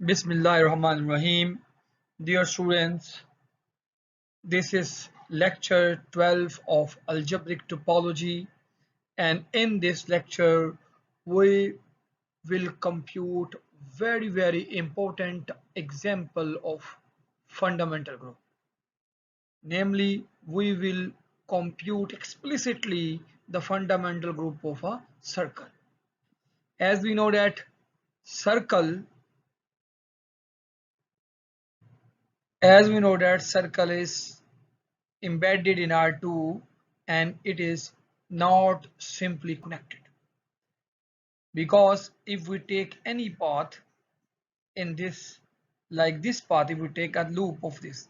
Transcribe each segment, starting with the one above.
Bismillahirrahmanirrahim. Dear students, this is lecture 12 of algebraic topology, and in this lecture we will compute very important example of fundamental group. Namely, we will compute explicitly the fundamental group of a circle. As we know that circle circle is embedded in R2 and it is not simply connected, because if we take any path in this, like this path, if we take a loop of this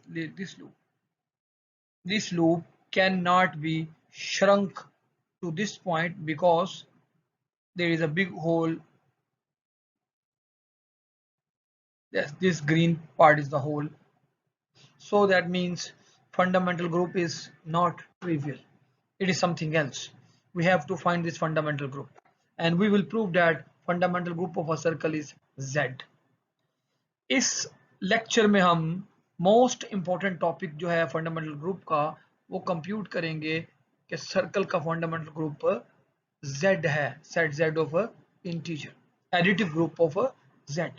loop cannot be shrunk to this point because there is a big hole. Yes, this green part is the hole. So that means fundamental group is not trivial. It is something else. We have to find this fundamental group, and we will prove that fundamental group of a circle is Z. इस lecture में हम most important topic जो है fundamental group का वो compute करेंगे कि circle का फंडामेंटल ग्रुप Z है, set Z of a integer, additive group of a Z।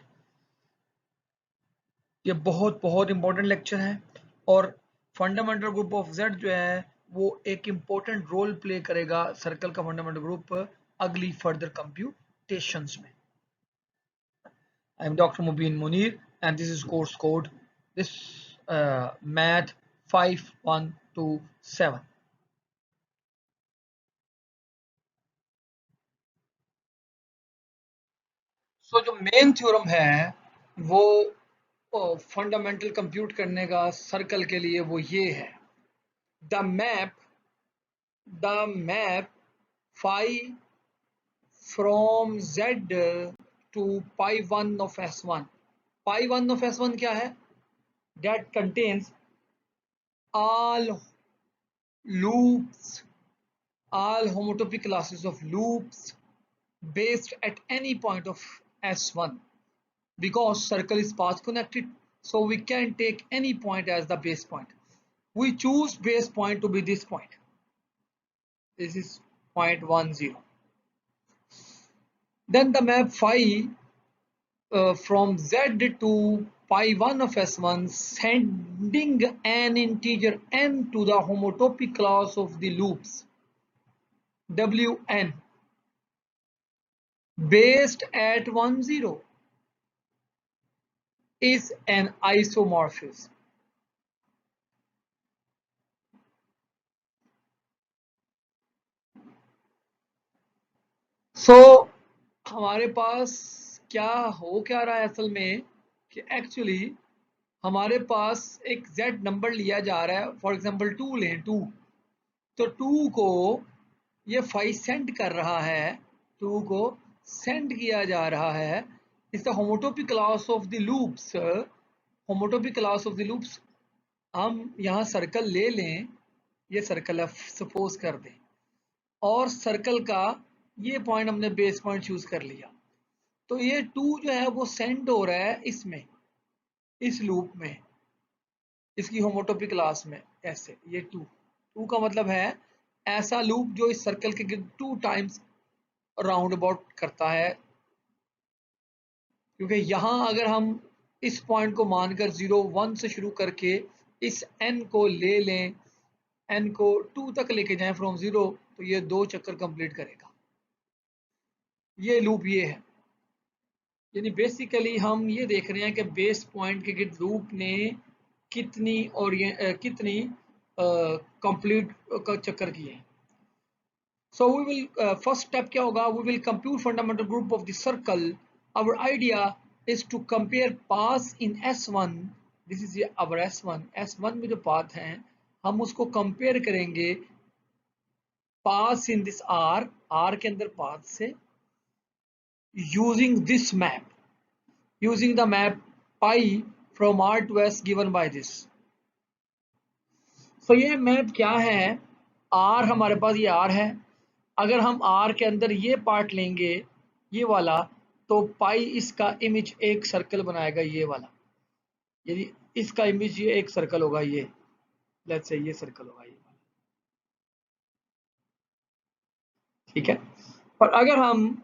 ये बहुत इंपॉर्टेंट लेक्चर है और फंडामेंटल ग्रुप ऑफ Z जो है वो एक इंपॉर्टेंट रोल प्ले करेगा सर्कल का फंडामेंटल ग्रुप अगली फर्दर कंप्यूटेशंस में। I am Dr. Mubin Munir and this is course code math 5127. So जो मेन थ्योरम है वो फंडामेंटल कंप्यूट करने का सर्कल के लिए वो ये है, the map phi from Z to pi 1 of S1. pi 1 of S1 क्या है? That contains all loops, all homotopy classes of loops based at any point of S1, because circle is path connected, so we can take any point as the base point. We choose base point to be this point. This is point 1 0. Then the map phi from Z to pi 1 of S1, sending an integer n to the homotopy class of the loops Wn based at 1 0 is an isomorphism. So हमारे पास क्या रहा है असल में कि actually हमारे पास एक z number लिया जा रहा है, फॉर एग्जांपल 2 लें, 2 तो 2 को ये फाई सेंड कर रहा है, 2 को सेंड किया जा रहा है। इस the homotopy class of the loops, homotopy class of the loops हम यहाँ सर्कल ले लें, ये सर्कल है सपोज कर दें, और सर्कल का ये पॉइंट हमने बेस पॉइंट चूज कर लिया, तो ये 2 जो है वो सेंड हो रहा है इसमें, इस लूप में, इसकी होमोटोपी क्लास में ऐसे। ये 2 का मतलब है ऐसा लूप जो इस सर्कल के 2 टाइम्स राउंड अबाउट करता है, क्योंकि यहां अगर हम इस पॉइंट को मानकर 0 1 से शुरू करके इस n को ले लें, n को 2 तक लेके जाएं फ्रॉम 0, तो ये 2 चक्कर कंप्लीट करेगा। ये लूप ये है, यानी बेसिकली हम ये देख रहे हैं कि बेस पॉइंट के गिर्द लूप ने कितनी और कितनी कंप्लीट का चक्कर किए। So we will first step क्या होगा, we will compute fundamental group of the circle. Our idea is to compare paths in S1, this is our S1 में जो पाथ हैं हम उसको कंपेयर करेंगे पास इन दिस R के अंदर पाथ से, using this map, using the map pi from R to S given by this. So ये मैप क्या है, R हमारे पास ये R है, अगर हम R के अंदर ये पार्ट लेंगे, ये वाला, तो पाई इसका इमेज एक सर्कल बनाएगा ये वाला, यदि इसका इमेज ये एक सर्कल होगा, ये लेट्स से ये सर्कल होगा ये वाला, ठीक है। और अगर हम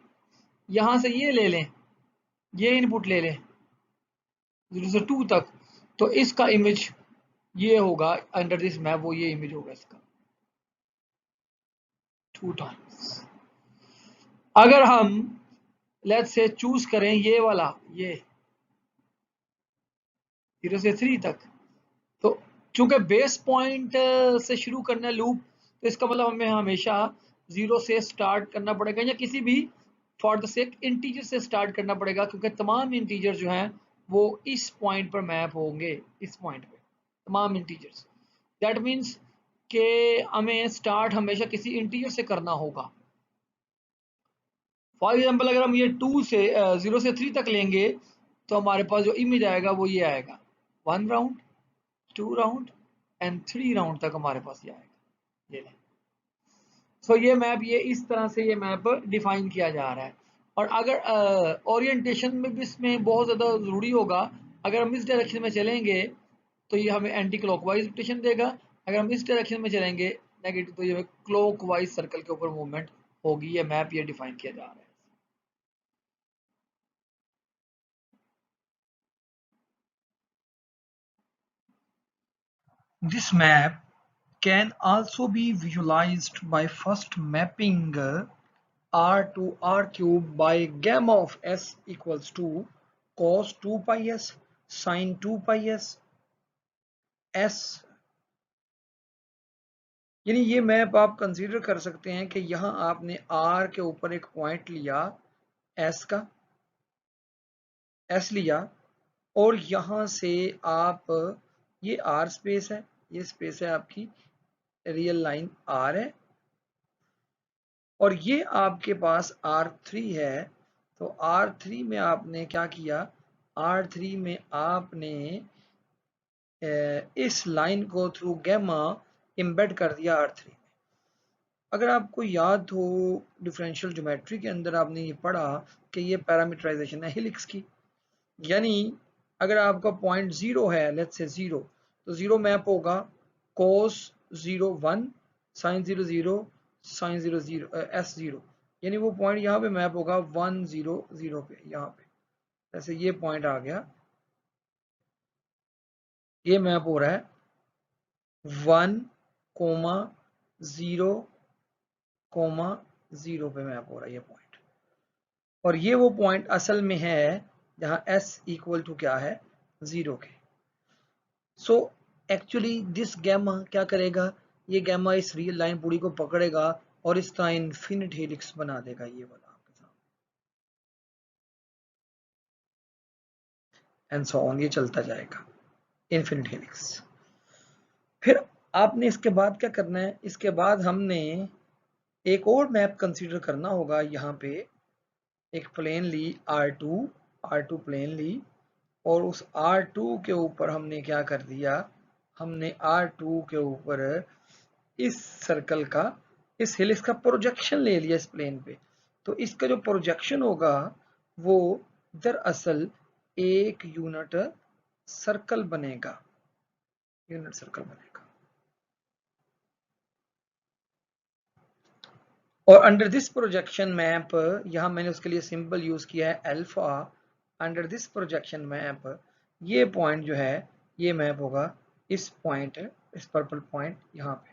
यहां से ये ले लें, ये इनपुट ले लें 0 से 2 तक, तो इसका इमेज ये होगा अंडर दिस मैप, वो ये इमेज होगा इसका 2 टाइम्स। अगर हम लेट्स से चूज करें ये वाला, ये 0 से 3 तक, तो चूंकि बेस पॉइंट से शुरू करना है लूप, तो इसका मतलब हमें हमेशा 0 से स्टार्ट करना पड़ेगा, या किसी भी फॉर द सेक इंटीजर से स्टार्ट करना पड़ेगा, क्योंकि तमाम इंटीजर जो हैं वो इस पॉइंट पर मैप होंगे, इस पॉइंट पे तमाम इंटीजर्स। दैट मीन्स कि हमें स्टार्ट हमेशा किसी इंटीजर से करना होगा। फॉर एग्जाम्पल अगर हम ये 2 से 0 से 3 तक लेंगे, तो हमारे पास जो इमेज आएगा वो ये आएगा 1 राउंड, 2 राउंड एंड 3 राउंड तक हमारे पास ये आएगा, ये सो ये मैप, ये इस तरह से ये मैप डिफाइन किया जा रहा है। और अगर ओरिएंटेशन में भी इसमें बहुत ज़्यादा ज़रूरी होगा, अगर हम इस डायरेक्शन में चलेंगे तो ये हमें एंटी क्लॉकवाइज रोटेशन देगा, अगर हम इस डायरेक्शन में चलेंगे नेगेटिव, तो ये क्लॉकवाइज सर्कल के ऊपर मूवमेंट होगी। ये मैप ये डिफाइन किया जा रहा है। This map can also be visualized by first mapping r to r cube by gamma of s equals to cos 2 pi s sin 2 pi s s। यानी ये मैप आप कंसीडर कर सकते हैं कि यहां आपने r के ऊपर एक पॉइंट लिया, s का s लिया, और यहां से आप, ये r स्पेस है, ये स्पेस है आपकी रियल लाइन r है, और ये आपके पास R3 है। तो R3 में आपने क्या किया, R3 में आपने इस लाइन को थ्रू गैमा एम्बेड कर दिया R3 में। अगर आपको याद हो डिफरेंशियल ज्योमेट्री के अंदर आपने ये पढ़ा कि ये पैरामीटराइजेशन है हेलिक्स की, यानी अगर आपका पॉइंट 0 है, लेट्स से 0, तो 0 मैप होगा cos 0 1 sin 0 0 sin 0 0 s0, यानी वो पॉइंट यहाँ पे मैप होगा 1 0 0 पे, यहाँ पे जैसे ये पॉइंट आ गया, ये मैप हो रहा है 1 कोमा 0 कोमा 0 पे मैप हो रहा है ये पॉइंट। और ये वो पॉइंट असल में है जहाँ s इक्वल टू क्या है, 0 के। सो एक्चुअली दिस गैमा क्या करेगा, ये गैमा इस रियल लाइन पूरी को पकड़ेगा और इस तरह इनफिनिट हेलिक्स बना देगा ये वाला आपके सामने, एंड सो ऑन, ये चलता जाएगा इनफिनिट हेलिक्स। फिर आपने इसके बाद क्या करना है, इसके बाद हमने एक और मैप कंसीडर करना होगा। यहाँ पे एक प्लेन ली R2 प्लेन ली, और उस R2 के ऊपर हमने क्या कर दिया, हमने R2 के ऊपर इस सर्कल का, इस हेलिक्स का प्रोजेक्शन ले लिया इस प्लेन पे। तो इसका जो प्रोजेक्शन होगा वो दरअसल एक यूनिट सर्कल बनेगा, यूनिट सर्कल बनेगा। और अंडर दिस प्रोजेक्शन मैप, यहां मैंने उसके लिए सिंबल यूज किया है alpha. Under this projection map ये पॉइंट जो है ये मैप होगा इस पॉइंट, इस पर्पल पॉइंट यहाँ पे,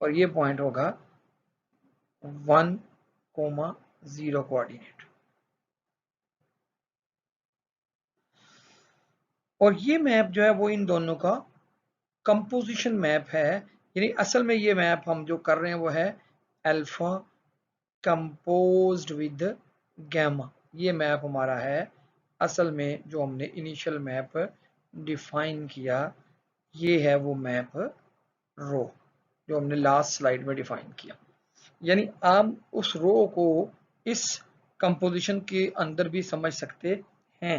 और ये पॉइंट होगा 1 कोमा 0 कोऑर्डिनेट। और ये मैप जो है वो इन दोनों का कंपोजिशन मैप है, यानी असल में ये मैप हम जो कर रहे हैं वो है अल्फा कंपोज्ड विद गैमा। ये मैप हमारा है असल में जो हमने इनिशियल मैप डिफाइन किया, ये है वो मैप रो जो हमने लास्ट स्लाइड में डिफाइन किया। यानी आप उस रो को इस कंपोजिशन के अंदर भी समझ सकते हैं।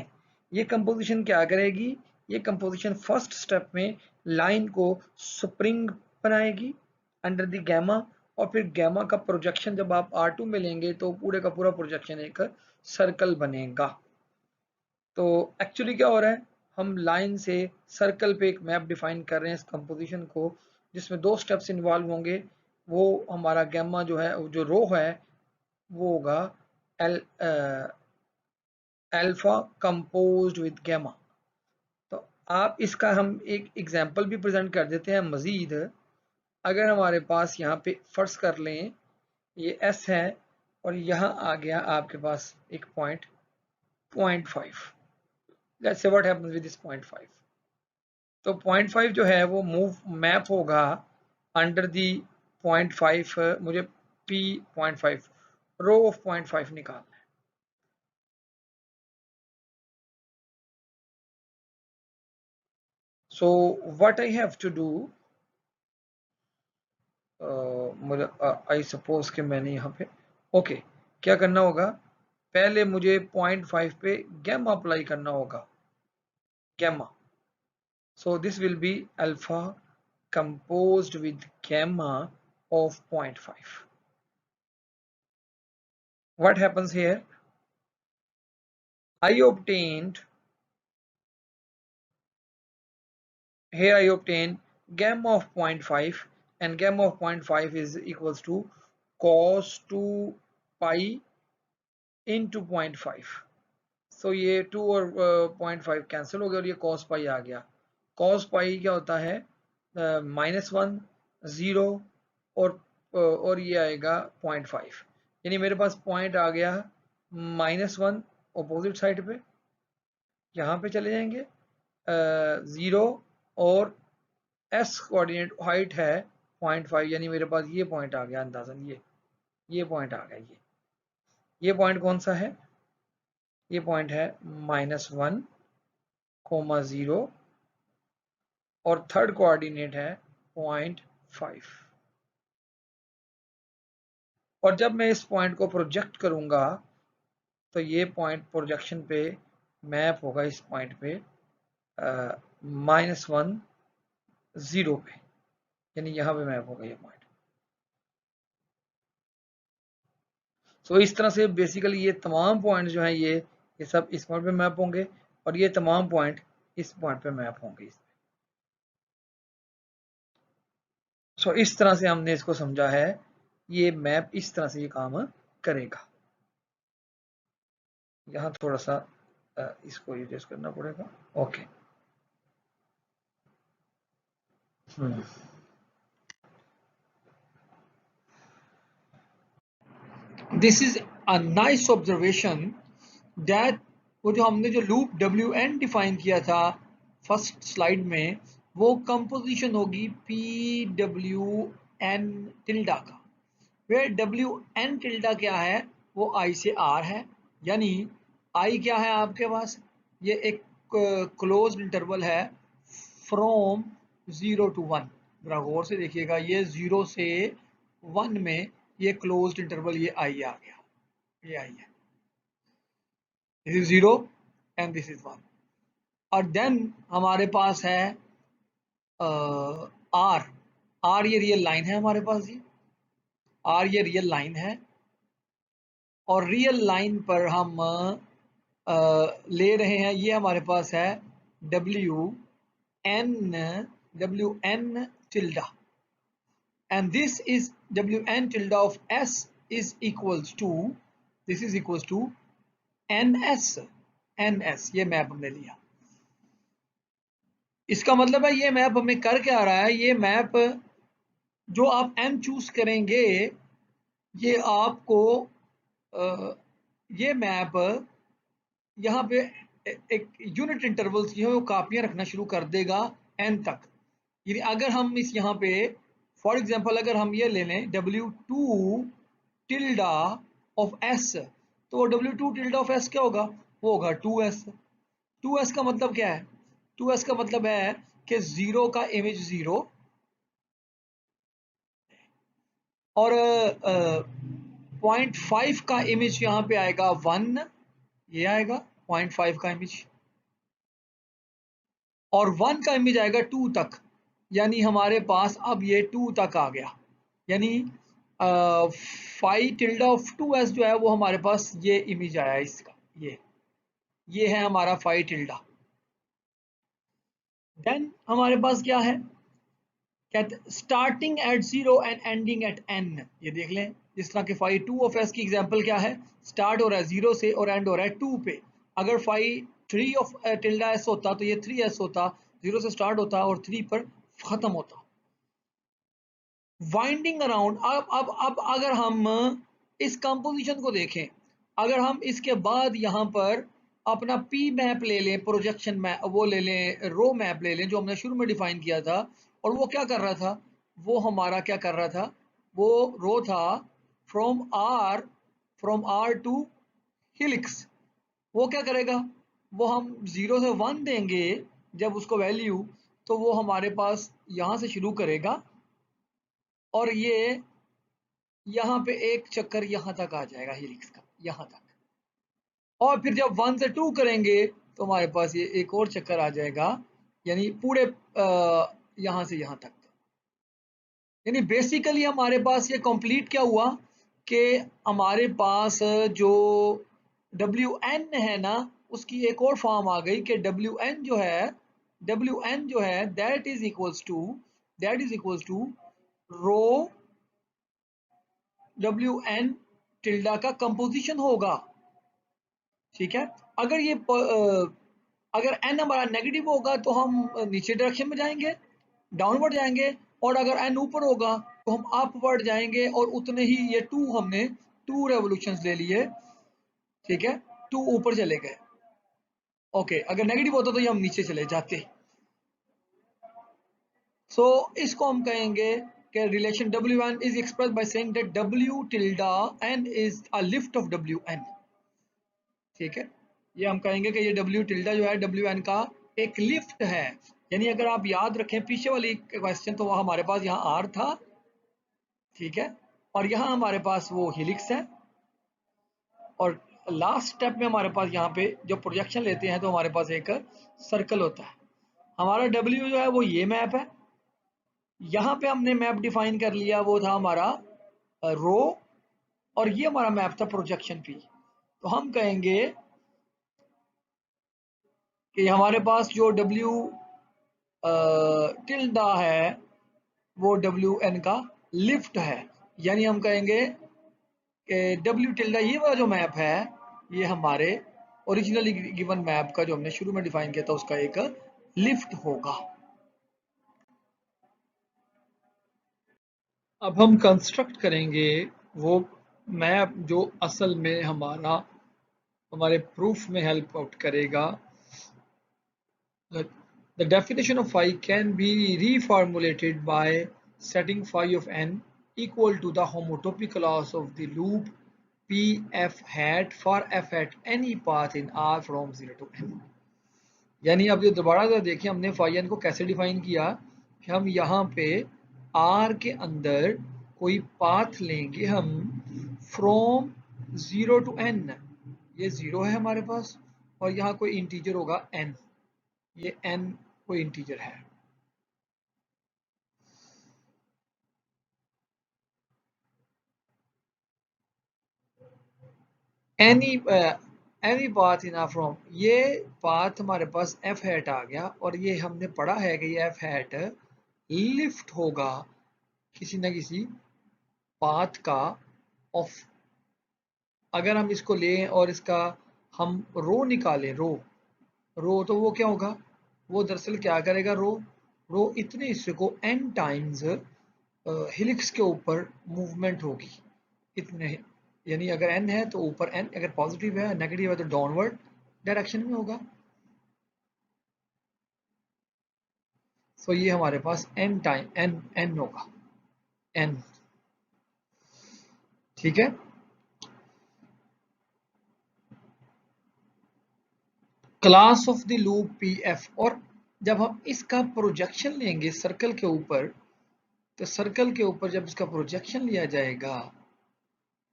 ये कंपोजिशन क्या करेगी, ये कंपोजिशन फर्स्ट स्टेप में लाइन को स्प्रिंग बनाएगी अंडर द गैमा, और फिर गैमा का प्रोजेक्शन जब आप R2 में लेंगे तो पूरे का पूरा प्रोजेक्शन एक सर्कल बनेगा। तो एक्चुअली क्या हो रहा है, हम लाइन से सर्कल पे एक मैप डिफाइन कर रहे हैं इस कंपोजिशन को, जिसमें 2 स्टेप्स इन्वॉल्व होंगे। वो हमारा गैमा जो है, जो रो है, वो होगा अल्फा कंपोज्ड विद गैमा। तो आप इसका हम एक एग्जांपल भी प्रेजेंट कर देते हैं मजीद। अगर हमारे पास यहाँ पे फर्ज कर लें ये S है और यहाँ आ गया आपके पास एक point 0.5। Let's say what happens with this 0.5। तो 0.5 जो है वो मूव मैप होगा अंडर दी 0.5। मुझे P 0.5 रो ऑफ 0.5 निकालना है। So what I have to do, मुझे आई सपोज कि मैंने यहाँ पे ओके क्या करना होगा, पहले मुझे 0.5 पे गैमा अप्लाई करना होगा, gamma. So this will be alpha composed with gamma of 0.5. What happens here? I obtained gamma of 0.5, and gamma of 0.5 is equals to cos 2 pi into 0.5. So ये 2 और 0.5 कैंसिल हो गया और ये cos pi आ गया। cos pi क्या होता है, -1 0 और ये आएगा 0.5, यानी मेरे पास पॉइंट आ गया -1 अपोजिट साइड पे। यहाँ पे चले जाएंगे 0 और s कोऑर्डिनेट हाइट है 0.5, यानी मेरे पास ये पॉइंट आ गया अंदाजन, ये पॉइंट आ गया। ये पॉइंट कौन सा है, ये पॉइंट है -1, 0 और थर्ड कोऑर्डिनेट है 0.5। और जब मैं इस पॉइंट को प्रोजेक्ट करूंगा तो ये पॉइंट प्रोजेक्शन पे मैप होगा इस पॉइंट पे -1 0 पे, यानी यहाँ पे मैप होगा ये पॉइंट। सो इस तरह से बेसिकली ये तमाम पॉइंट जो हैं ये सब इस पॉइंट पे मैप होंगे और ये तमाम पॉइंट इस पॉइंट पे मैप होंगे। सो इस तरह से हमने इसको समझा है, ये मैप इस तरह से ये काम करेगा। यहाँ थोड़ा सा इसको एडजस्ट करना पड़ेगा। Okay this is a nice observation that वो जो हमने जो लूप WN डिफाइन किया था फर्स्ट स्लाइड में, वो कंपोजिशन होगी PWN टिल्डा का, वे WN टिल्डा क्या है, वो I से R है, यानी I क्या है आपके पास, ये एक क्लोज इंटरवल है फ्रॉम 0 to 1। जरा गौर से देखिएगा, ये 0 से 1 में ये क्लोज्ड इंटरवल ये I आ गया, ये I है, this is 0 and this is 1। और देन हमारे पास है R ये रियल लाइन है हमारे पास जी, R ये रियल लाइन है और रियल लाइन पर हम ले रहे हैं, ये हमारे पास है WN tilde, and this is WN tilde of S is equals to, this is equals to NS ये मैप हमने लिया। इसका मतलब है ये मैप हमें कर क्या रहा है, ये मैप जो आप N चूज करेंगे ये आपको ये मैप यहाँ पे एक यूनिट इंटरवल्स की है वो कापियां रखना शुरू कर देगा N तक। यानी अगर हम इस यहाँ पे फॉर एग्जांपल अगर हम ये ले लें W2 टिल्डा ऑफ S, तो W2 टिल्डा ऑफ S क्या होगा, वो होगा 2S। 2S का मतलब क्या है, 2S का मतलब है कि 0 का इमेज 0 और 0.5 का इमेज यहाँ पे आएगा 1, ये आएगा 0.5 का इमेज, और 1 का इमेज आएगा 2 तक, यानी हमारे पास अब ये 2 तक आ गया। यानी फाई टिल्डा ऑफ 2s जो है वो हमारे पास ये इमेज आया है इसका, ये है हमारा फाई टिल्डा। देन हमारे पास क्या है, कहते starting at 0 and ending eight n। ये देख लें, जिस तरह के फाई 2 ऑफ s की एग्जांपल क्या है, स्टार्ट हो रहा है 0 से और एंड हो रहा है 2 पे। अगर फाई 3 ऑफ टिल्डा s होता तो ये 3s होता, 0 से स्टार्ट होता और 3 पर खत्म होता। वाइंडिंग अराउंड, अब अगर हम इस कंपोजिशन को देखें, अगर हम इसके बाद यहाँ पर अपना पी मैप ले लें, प्रोजेक्शन मैप वो ले लें, रो मैप ले लें जो हमने शुरू में डिफाइन किया था, और वो क्या कर रहा था, वो हमारा क्या कर रहा था, वो रो था फ्रॉम आर टू हिलिक्स। वो क्या करेगा, वो हम 0 से 1 देंगे जब उसको वैल्यू, तो वो हमारे पास यहाँ से शुरू करेगा और ये यहाँ पे एक चक्कर यहाँ तक आ जाएगा हिलिक्स का, यहाँ तक। और फिर जब 1 से 2 करेंगे तो हमारे पास ये एक और चक्कर आ जाएगा, यानी पूरे यहाँ से यहाँ तक। यानी बेसिकली हमारे पास ये कंप्लीट क्या हुआ कि हमारे पास जो WN है ना, उसकी एक और फॉर्म आ गई कि WN जो है that is equals to rho WN tilde का कंपोजिशन होगा। ठीक है, अगर ये अगर n हमारा नेगेटिव होगा तो हम नीचे डायरेक्शन में जाएंगे, डाउनवर्ड जाएंगे, और अगर n ऊपर होगा तो हम अपवर्ड जाएंगे, और उतने ही ये 2 हमने 2 रेवोल्यूशंस ले लिए। ठीक है, 2 ऊपर चले गए। ओके, अगर नेगेटिव होता तो ये हम नीचे चले जाते। सो इसको हम कहेंगे कि relation WN is express by saying that W tilde n is a lift off WN। ठीक है, ये हम कहेंगे कि ये W टिल्डा जो है WN का एक लिफ्ट है। यानी अगर आप याद रखें पीछे वाली क्वेश्चन, तो वह हमारे पास यहाँ R था, ठीक है, और यहाँ हमारे पास वो हिलिक्स है, और लास्ट स्टेप में हमारे पास यहाँ पे जब प्रोजेक्शन लेते हैं तो हमारे पास एक सर्कल होता है। हमारा W जो है वो ये मैप है, यहाँ पे हमने मैप डिफाइन कर लिया, वो था हमारा रो, और ये हमारा मैप था प्रोजेक्शन P। तो हम कहेंगे कि हमारे पास जो W टिल्डा है वो WN का लिफ्ट है। यानी हम कहेंगे कि W टिल्डा ये वाला जो मैप है, ये हमारे ओरिजिनली गिवन मैप का जो हमने शुरू में डिफाइन किया था उसका एक लिफ्ट होगा। अब हम कंस्ट्रक्ट करेंगे वो मैप जो असल में हमारे प्रूफ में हेल्प आउट करेगा। The definition of phi can be reformulated by setting phi of n equal to the homotopy loss of the loop p f hat for f at any path in R from 0 to n। यानी अब ये दोबारा से देखिए हमने phi n को कैसे define किया कि हम यहाँ पे R के अंदर कोई पाथ लेंगे हम फ्रॉम 0 टू n। ये 0 है हमारे पास, और यहाँ कोई इंटीजर होगा n, ये n कोई इंटीजर है। एनी पाथ इन फ्रॉम, ये पाथ हमारे पास एफ हैट आ गया, और ये हमने पढ़ा है कि ये एफ हैट लिफ्ट होगा किसी ना किसी पाथ का ऑफ। अगर हम इसको लें और इसका हम रो निकालें, रो तो वो क्या होगा, वो दरअसल क्या करेगा, रो इतने हिस्से को n टाइम्स हिलिक्स के ऊपर मूवमेंट होगी इतने। यानी अगर n है तो ऊपर n, अगर पॉजिटिव है, नेगेटिव है तो डाउनवर्ड डायरेक्शन में होगा। सो ये हमारे पास n टाइम n होगा, n। ठीक है, class of the loop P F. और जब हम इसका प्रोजेक्शन लेंगे सर्कल के ऊपर, तो सर्कल के ऊपर जब इसका प्रोजेक्शन लिया जाएगा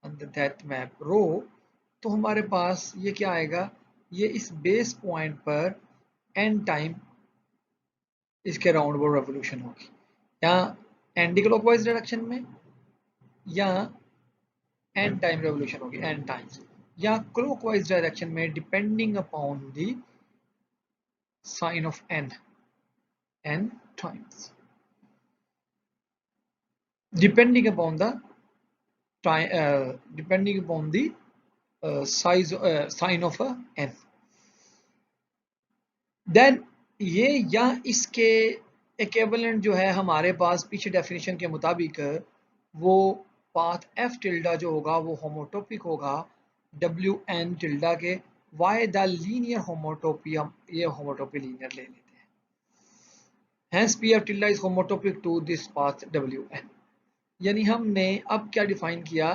अंडर दैट मैप रो, तो हमारे पास ये क्या आएगा, ये इस बेस पॉइंट पर n टाइम इसके राउंड अबाउट रेवोल्यूशन होगी, यहाँ एंटी क्लॉकवाइज डायरेक्शन में, या n टाइम रेवोल्यूशन होगी, n टाइम्स, या क्लॉकवाइज डायरेक्शन में depending upon the sign of n times, depending upon the time, depending upon the sign of a n. Then ये या इसके इक्विवेलेंट जो है हमारे पास पीछे डेफिनेशन के मुताबिक वो पाथ f टिल्डा जो होगा वो होमोटोपिक होगा wn टिल्डा के, वाई द लीनियर होमोटोपी, हम ये होमोटोपी लीनियर ले लेते हैं, hence p f tilde is homotopic to this path wn। यानी हमने अब क्या डिफाइन किया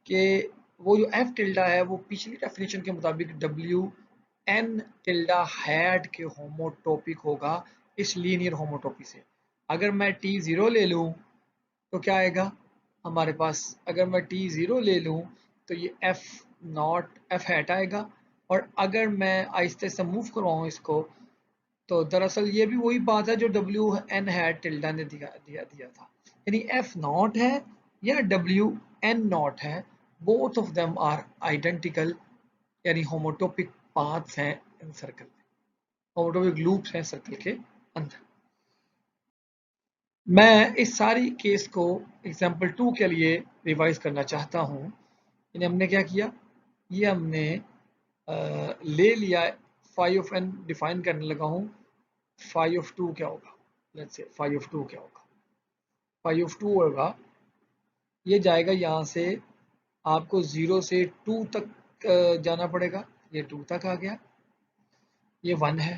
कि वो जो f टिल्डा है वो पिछली डेफिनेशन के मुताबिक wn टिल्डा हैड के होमोटोपिक होगा इस लीनियर होमोटोपी से। अगर मैं t0 ले लूं तो क्या आएगा हमारे पास, अगर मैं t0 ले लूं तो ये f हैट आएगा, और अगर मैं आहिस्ते से मूव करवाऊं इसको तो दरअसल ये भी वही बात है जो wn हैट टिल्डा ने दिया था, यानी f नॉट है या wn नॉट है, both of them are identical, यानी होमोटोपिक पाथ्स हैं इन सर्कल में, होमोटोपिक लूप्स हैं सर्कल के अंदर। मैं इस सारी केस को एग्जांपल 2 के लिए रिवाइज करना चाहता हूं। यानी हमने क्या किया, ये हमने ले लिया फाई ऑफ n डिफाइन करने लगा हूं, फाई ऑफ 2 क्या होगा, लेट्स से फाई ऑफ 2 क्या होगा, फाई ऑफ 2 होगा ये जाएगा यहाँ से, आपको 0 से 2 तक जाना पड़ेगा, ये 2 तक आ गया, ये 1 है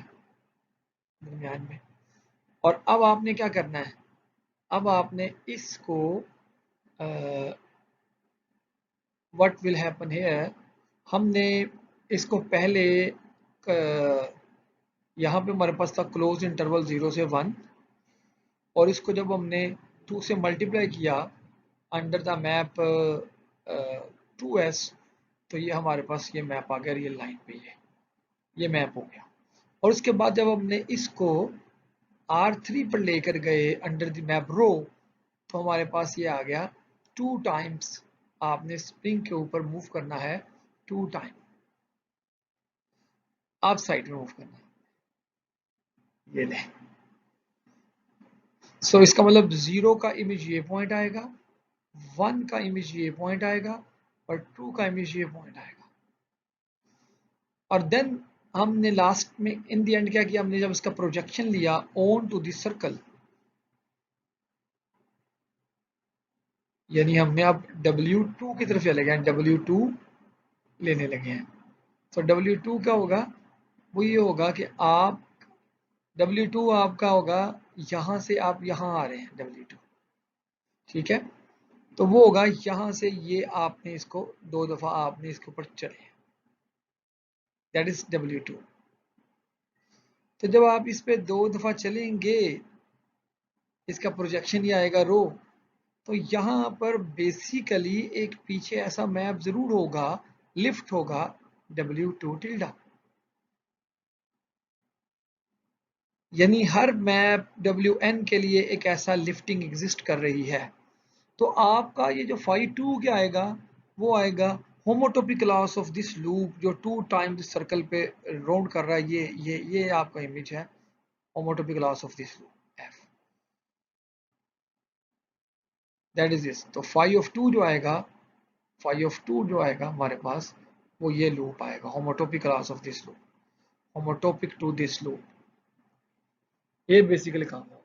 दरमियान में, और अब आपने क्या करना है, अब आपने इसको व्हाट विल हैपन हियर, हमने इसको पहले यहाँ पे हमारे पास था क्लोज इंटरवल 0 से 1, और इसको जब हमने 2 से मल्टीप्लाई किया अंडर द मैप 2s, तो ये हमारे पास ये मैप आ गया रियल लाइन पे, ये मैप हो गया। और उसके बाद जब हमने इसको R3 पर लेकर गए अंडर द मैप रो, तो हमारे पास ये आ गया 2 टाइम्स, आपने स्प्रिंग के ऊपर मूव करना है 2 टाइम, आप साइड में मूव करना है, ये ले। सो इसका मतलब 0 का इमेज ये पॉइंट आएगा, 1 का इमेज ये पॉइंट आएगा, और 2 का इमेज ये पॉइंट आएगा। और देन हमने लास्ट में इन दी एंड क्या किया, हमने जब इसका प्रोजेक्शन लिया ऑन टू दिस सर्कल, यानी हमने अब W2 की तरफ चले गए, W2 लेने लगे हैं। तो W2 क्या होगा, वो ये होगा कि आप W2 आपका होगा यहां से आप यहां आ रहे हैं W2, ठीक है, तो वो होगा यहां से ये आपने इसको 2 दफा आपने इसके ऊपर चले, दैट इज W2। तो जब आप इस पे 2 दफा चलेंगे, इसका प्रोजेक्शन ये आएगा रो, तो यहाँ पर बेसिकली एक पीछे ऐसा मैप जरूर होगा, लिफ्ट होगा W2 टिल्डा, यानी हर मैप WN के लिए एक ऐसा लिफ्टिंग एग्जिस्ट कर रही है। तो आपका ये जो फाई 2 क्या आएगा, वो आएगा homotopic loss of this loop जो 2 टाइम्स सर्कल पे राउंड कर रहा है, ये आपका इमेज है homotopic loss of this loop F, that is this. तो फाई ऑफ 2 जो आएगा, फाई ऑफ 2 जो आएगा हमारे पास, वो ये लूप आएगा homotopic loss of this loop, homotopic to this loop, ये बेसिकली काम होगा।